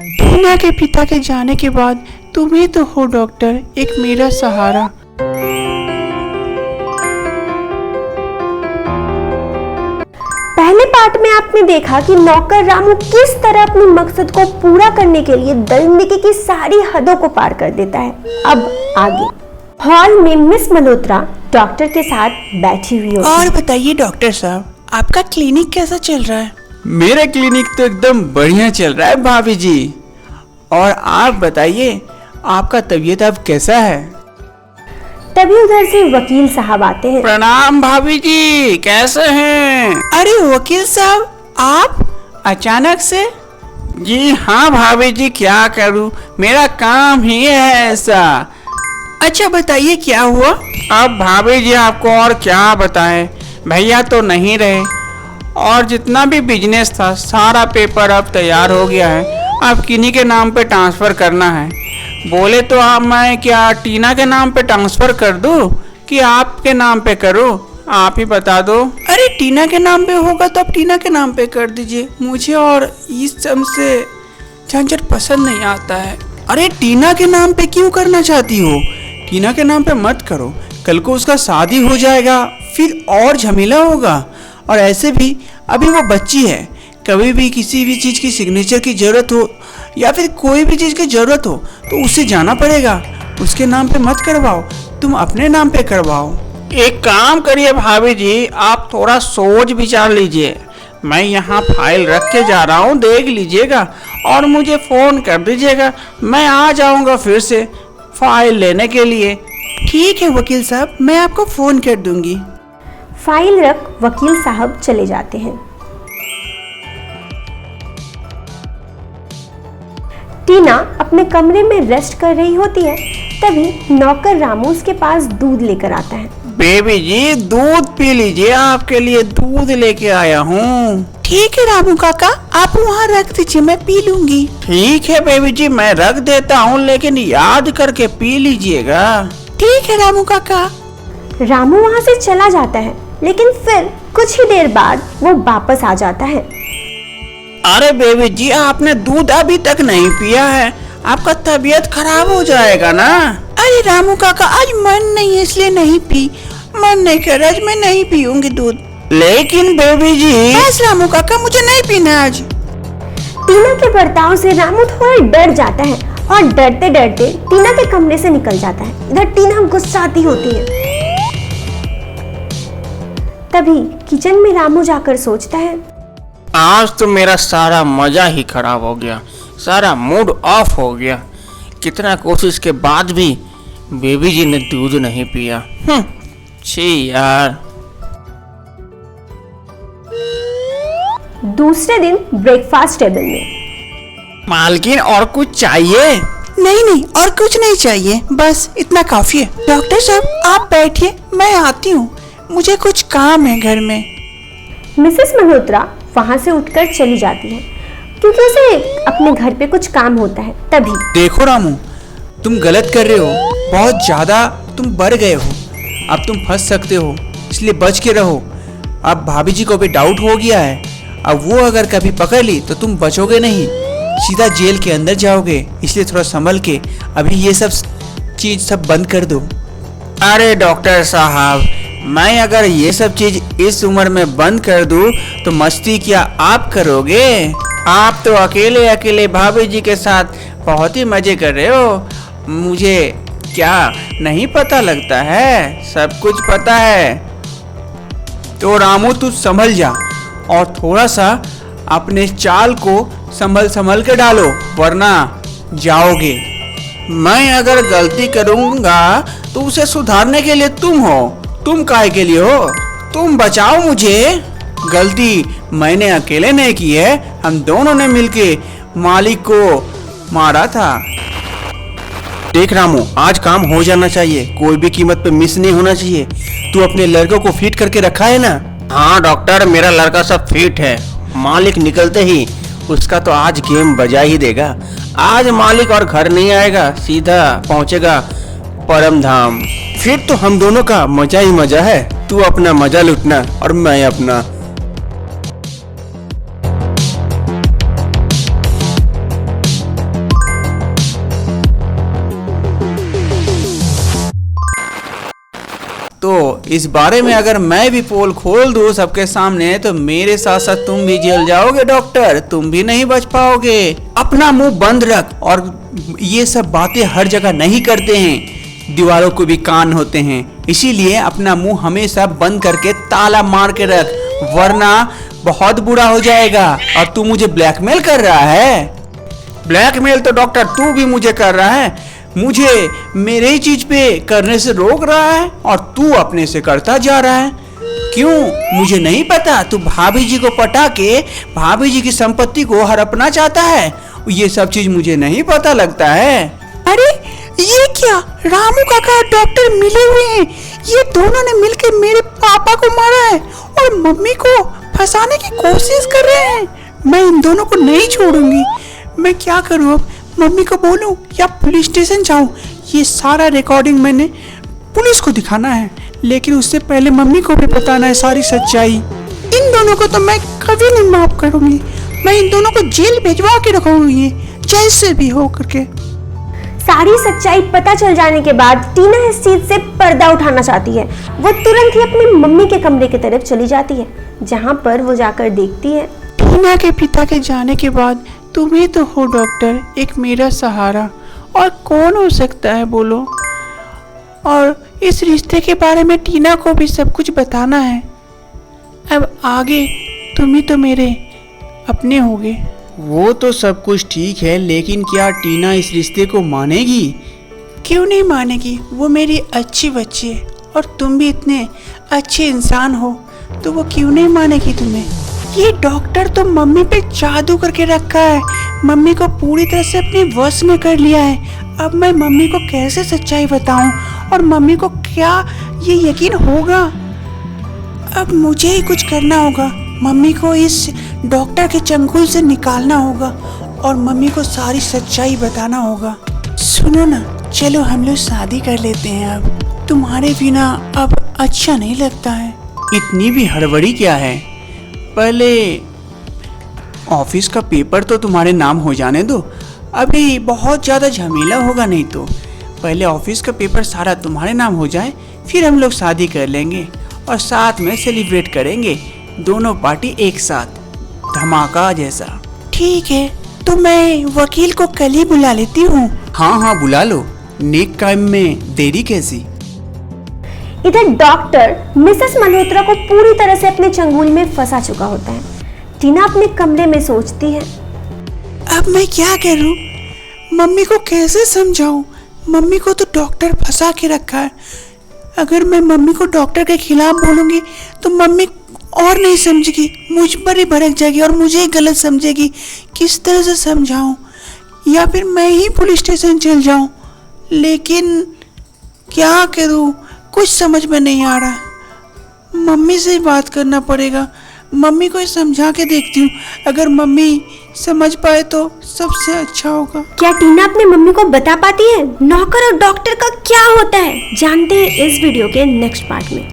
टीना के पिता के जाने के बाद तुम ही तो हो डॉक्टर, एक मेरा सहारा। पहले पार्ट में आपने देखा कि नौकर रामू किस तरह अपने मकसद को पूरा करने के लिए दरिंदगी की सारी हदों को पार कर देता है। अब आगे हॉल में मिस मल्होत्रा डॉक्टर के साथ बैठी हुई होती है। और बताइए डॉक्टर साहब, आपका क्लिनिक कैसा चल रहा है? मेरा क्लिनिक तो एकदम बढ़िया चल रहा है भाभी जी। और आप बताइए, आपका तबीयत अब कैसा है? तभी उधर से वकील साहब आते हैं। प्रणाम भाभी जी, कैसे हैं? अरे वकील साहब, आप अचानक से? जी हाँ भाभी जी, क्या करूँ, मेरा काम ही है ऐसा। अच्छा बताइए क्या हुआ? अब भाभी जी आपको और क्या बताएं, भैया तो नहीं रहे और जितना भी बिजनेस था सारा पेपर अब तैयार हो गया है। अब किन्हीं के नाम पे ट्रांसफ़र करना है। बोले तो आप, मैं क्या टीना के नाम पे ट्रांसफ़र कर दूं कि आपके नाम पे करूं? आप ही बता दो। अरे टीना के नाम पे होगा तो आप टीना के नाम पे कर दीजिए। मुझे और इस सब से झंझट पसंद नहीं आता है। अरे टीना के नाम पे क्यों करना चाहती हो? टीना के नाम पे मत करो, कल को उसका शादी हो जाएगा, फिर और झमेला होगा। और ऐसे भी अभी वो बच्ची है, कभी भी किसी भी चीज़ की सिग्नेचर की ज़रूरत हो या फिर कोई भी चीज़ की ज़रूरत हो तो उससे जाना पड़ेगा। उसके नाम पे मत करवाओ, तुम अपने नाम पे करवाओ। एक काम करिए भाभी जी, आप थोड़ा सोच विचार लीजिए। मैं यहाँ फाइल रख के जा रहा हूँ, देख लीजिएगा और मुझे फ़ोन कर दीजिएगा। मैं आ जाऊँगा फिर से फाइल लेने के लिए। ठीक है वकील साहब, मैं आपको फ़ोन कर दूंगी। फाइल रख वकील साहब चले जाते हैं। टीना अपने कमरे में रेस्ट कर रही होती है। तभी नौकर रामू उसके पास दूध लेकर आता है। बेबी जी दूध पी लीजिए, आपके लिए दूध लेके आया हूँ। ठीक है रामू काका, आप वहाँ रख दीजिए, मैं पी लूंगी। ठीक है बेबी जी, मैं रख देता हूँ, लेकिन याद करके पी लीजिएगा। ठीक है रामू काका। रामू वहाँ से चला जाता है, लेकिन फिर कुछ ही देर बाद वो वापस आ जाता है। अरे बेबी जी, आपने दूध अभी तक नहीं पिया है, आपका तबीयत खराब हो जाएगा ना। अरे रामू काका, आज मन नहीं है इसलिए नहीं पी। मन नहीं कर रहा, आज मैं नहीं पीऊंगी दूध। लेकिन बेबी जी। बस रामू काका, मुझे नहीं पीना आज। टीना के बर्ताव से रामू थोड़ा डर जाता है और डरते डरते टीना के कमरे से निकल जाता है। इधर टीना गुस्साती होती है। तभी किचन में रामू जाकर सोचता है, आज तो मेरा सारा मजा ही खराब हो गया, सारा मूड ऑफ हो गया। कितना कोशिश के बाद भी बेबी जी ने दूध नहीं पिया। छी यार। दूसरे दिन ब्रेकफास्ट टेबल में, मालकिन और कुछ चाहिए? नहीं नहीं, और कुछ नहीं चाहिए, बस इतना काफी है। डॉक्टर साहब आप बैठिए, मैं आती हूँ, मुझे कुछ काम है घर में। मिसेस मल्होत्रा वहां से उठकर चली जाती है क्योंकि उसे अपने घर पे कुछ काम होता है। तभी देखो रामू, तुम गलत कर रहे हो, बहुत ज्यादा तुम बढ़ गए हो। अब तुम फंस सकते हो, इसलिए बच के रहो। अब भाभी जी को भी डाउट हो गया है, अब वो अगर कभी पकड़ ली तो तुम बचोगे नहीं, सीधा जेल के अंदर जाओगे। इसलिए थोड़ा संभल के अभी ये सब चीज सब बंद कर दो। अरे डॉक्टर साहब, मैं अगर ये सब चीज इस उम्र में बंद कर दूं तो मस्ती क्या आप करोगे? आप तो अकेले अकेले भाभी जी के साथ बहुत ही मजे कर रहे हो। मुझे क्या नहीं पता लगता है? सब कुछ पता है। तो रामू तू संभल जा और थोड़ा सा अपने चाल को संभल के डालो, वरना जाओगे। मैं अगर गलती करूँगा तो उसे सुधारने के लिए तुम हो। तुम काहे के लिए हो? तुम बचाओ मुझे। गलती मैंने अकेले नहीं की है, हम दोनों ने मिलके मालिक को मारा था। देख रामू, आज काम हो जाना चाहिए, कोई भी कीमत पे मिस नहीं होना चाहिए। तू अपने लड़कों को फिट करके रखा है ना? हाँ डॉक्टर, मेरा लड़का सब फिट है। मालिक निकलते ही उसका तो आज गेम बजा ही देगा। आज मालिक और घर नहीं आएगा, सीधा पहुंचेगा परम धाम। फिर तो हम दोनों का मजा ही मजा है। तू अपना मजा लूटना और मैं अपना। इस बारे में अगर मैं भी पोल खोल दूं सबके सामने तो मेरे साथ साथ तुम भी जेल जाओगे डॉक्टर, तुम भी नहीं बच पाओगे। अपना मुंह बंद रख, और ये सब बातें हर जगह नहीं करते हैं, दीवारों को भी कान होते हैं, इसीलिए अपना मुंह हमेशा बंद करके ताला मार के रख, वरना बहुत बुरा हो जाएगा। और तू मुझे ब्लैकमेल कर रहा है? ब्लैकमेल तो डॉक्टर तू भी मुझे कर रहा है, मुझे मेरे ही चीज पे करने से रोक रहा है और तू अपने से करता जा रहा है। क्यों? मुझे नहीं पता तू भाभी जी को पटा के भाभी जी की संपत्ति को हड़पना चाहता है, ये सब चीज मुझे नहीं पता लगता है। अरे ये क्या, रामू काका और डॉक्टर मिले हुए हैं, ये दोनों ने मिलकर मेरे पापा को मारा है और मम्मी को फंसाने की कोशिश कर रहे हैं। मैं इन दोनों को नहीं छोड़ूंगी। मैं क्या करूं अब, मम्मी को बोलूं या पुलिस स्टेशन जाऊं? ये सारा रिकॉर्डिंग मैंने पुलिस को दिखाना है, लेकिन उससे पहले मम्मी को भी बताना है सारी सच्चाई। इन दोनों को तो मैं कभी नहीं माफ करूंगी, मैं इन दोनों को जेल भिजवा के रखूंगी, जैसे भी हो करके। सारी सच्चाई पता चल जाने के बाद टीना इस चीज से पर्दा उठाना चाहती है। वो तुरंत ही अपनी मम्मी के कमरे की तरफ चली जाती है, जहाँ पर वो जाकर देखती है टीना के पिता के जाने के बाद तुम ही तो हो डॉक्टर, एक मेरा सहारा, और कौन हो सकता है बोलो। और इस रिश्ते के बारे में टीना को भी सब कुछ बताना है। अब आगे तुम ही तो मेरे अपने होगे। वो तो सब कुछ ठीक है, लेकिन क्या टीना इस रिश्ते को मानेगी? क्यों नहीं मानेगी, वो मेरी अच्छी बच्ची है और तुम भी इतने अच्छे इंसान हो, तो वो क्यों नहीं मानेगी तुम्हें। ये डॉक्टर तो मम्मी पे जादू करके रखा है, मम्मी को पूरी तरह से अपने वश में कर लिया है। अब मैं मम्मी को कैसे सच्चाई बताऊं और मम्मी को क्या ये यकीन होगा। अब मुझे ही कुछ करना होगा, मम्मी को इस डॉक्टर के चंगुल से निकालना होगा और मम्मी को सारी सच्चाई बताना होगा। सुनो ना, चलो हम लोग शादी कर लेते हैं, अब तुम्हारे बिना अब अच्छा नहीं लगता है। इतनी भी हड़बड़ी क्या है, पहले ऑफिस का पेपर तो तुम्हारे नाम हो जाने दो, अभी बहुत ज़्यादा झमेला होगा। नहीं तो पहले ऑफिस का पेपर सारा तुम्हारे नाम हो जाए, फिर हम लोग शादी कर लेंगे और साथ में सेलिब्रेट करेंगे, दोनों पार्टी एक साथ, धमाका जैसा। ठीक है, तो मैं वकील को कल ही बुला लेती हूँ। हाँ हाँ बुला लो, नेक काम में देरी कैसी। इधर डॉक्टर मिसेस मल्होत्रा को पूरी तरह से अपने चंगुल में फंसा चुका होता है। टीना अपने कमरे में सोचती है, अब मैं क्या करूं, मम्मी को कैसे समझाऊं। मम्मी को तो डॉक्टर फंसा के रखा है, अगर मैं मम्मी को डॉक्टर के खिलाफ बोलूंगी तो मम्मी और नहीं समझेगी, मुझ पर ही भड़क जाएगी और मुझे ही गलत समझेगी। किस तरह से समझाऊं, या फिर मैं ही पुलिस स्टेशन चल जाऊं। लेकिन क्या करूं, कुछ समझ में नहीं आ रहा। मम्मी से ही बात करना पड़ेगा, मम्मी को ही समझा के देखती हूँ, अगर मम्मी समझ पाए तो सबसे अच्छा होगा। क्या टीना अपने मम्मी को बता पाती है नौकर और डॉक्टर का क्या होता है? जानते हैं इस वीडियो के नेक्स्ट पार्ट में।